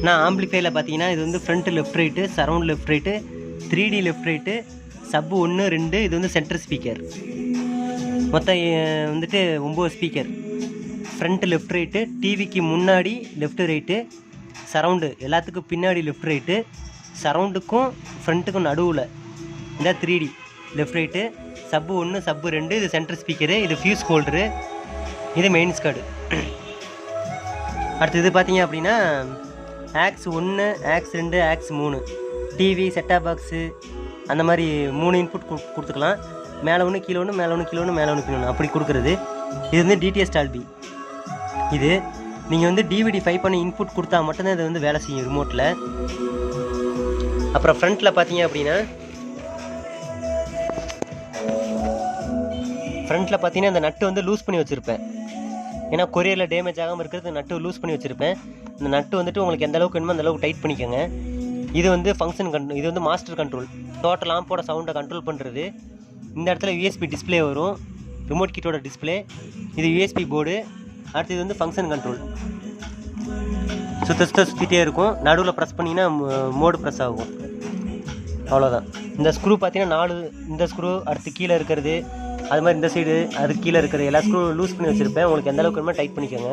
நான் ஆம்பிளிஃபையரில் பார்த்தீங்கன்னா இது வந்து front left right, surround left right, 3D left right, சப்பு 1 2, இது வந்து சென்டர் ஸ்பீக்கர். மொத்தம் வந்துட்டு 9 ஸ்பீக்கர். ஃப்ரண்ட் லெஃப்ட் ரைட்டு, டிவிக்கு முன்னாடி லெஃப்ட் ரைட்டு, சரவுண்டு எல்லாத்துக்கும் பின்னாடி லெஃப்ட் ரைட்டு, சரவுண்டுக்கும் ஃப்ரண்ட்டுக்கும் நடுவில் இந்த 3D லெஃப்ட் ரைட்டு, சப்பு 1 சப்பு 2, இது சென்டர் ஸ்பீக்கரு, இது ஃபியூஸ் ஹோல்டரு, இது மெயின் ஸ்கார்டு. அடுத்து இது பார்த்தீங்க அப்படின்னா aux 1, aux 2, aux 3, TV, set top box அந்த மாதிரி 3 இன்புட் கொடுத்துக்கலாம். மேலே ஒன்று கீழே ஒன்று, மேலே ஒன்று கீழே ஒன்று, மேலே ஒன்று கீழே ஒன்று அப்படி கொடுக்குறது. இது வந்து டிடிஎஸ் டால்பி. இது நீங்கள் வந்து டிவிடி 5 பண்ணி இன்புட் கொடுத்தா மட்டும்தான் இது வந்து வேலை செய்யும் ரிமோட்டில். அப்புறம் ஃப்ரண்ட்டில் பார்த்தீங்க அப்படின்னா இந்த நட்டு வந்து லூஸ் பண்ணி வச்சுருப்பேன். ஏன்னா கொரியரில் டேமேஜ் ஆகாமல் இருக்கிறது நட்டு லூஸ் பண்ணி வச்சுருப்பேன். இந்த நட்டு வந்துட்டு உங்களுக்கு எந்த அளவுக்கு வேணுமோ அந்த அளவுக்கு டைட் பண்ணிக்கோங்க. இது வந்து ஃபங்க்ஷன் கண்ட்ரோல், இது வந்து மாஸ்டர் கண்ட்ரோல், டோட்டல் ஆம்போட சவுண்டை கண்ட்ரோல் பண்ணுறது. இந்த இடத்துல யூஎஸ்பி டிஸ்பிளே வரும், ரிமோட் கிட்டோட டிஸ்பிளே. இது யூஎஸ்பி போர்டு. அடுத்து இது வந்து ஃபங்க்ஷன் கண்ட்ரோல். சுற்றிட்டே இருக்கும். நடுவில் ப்ரெஸ் பண்ணிங்கன்னா மோடு ப்ரெஸ் ஆகும். அவ்வளோதான். இந்த ஸ்க்ரூ பார்த்தீங்கன்னா 4 இந்த ஸ்க்ரூ, அடுத்து கீழே இருக்கிறது, அது மாதிரி இந்த சைடு, அதுக்கு கீழே இருக்கிறது எல்லா ஸ்க்ரூ லூஸ் பண்ணி வச்சுருப்பேன். உங்களுக்கு எந்த அளவுக்கு வேணுமோ டைட் பண்ணிக்கோங்க.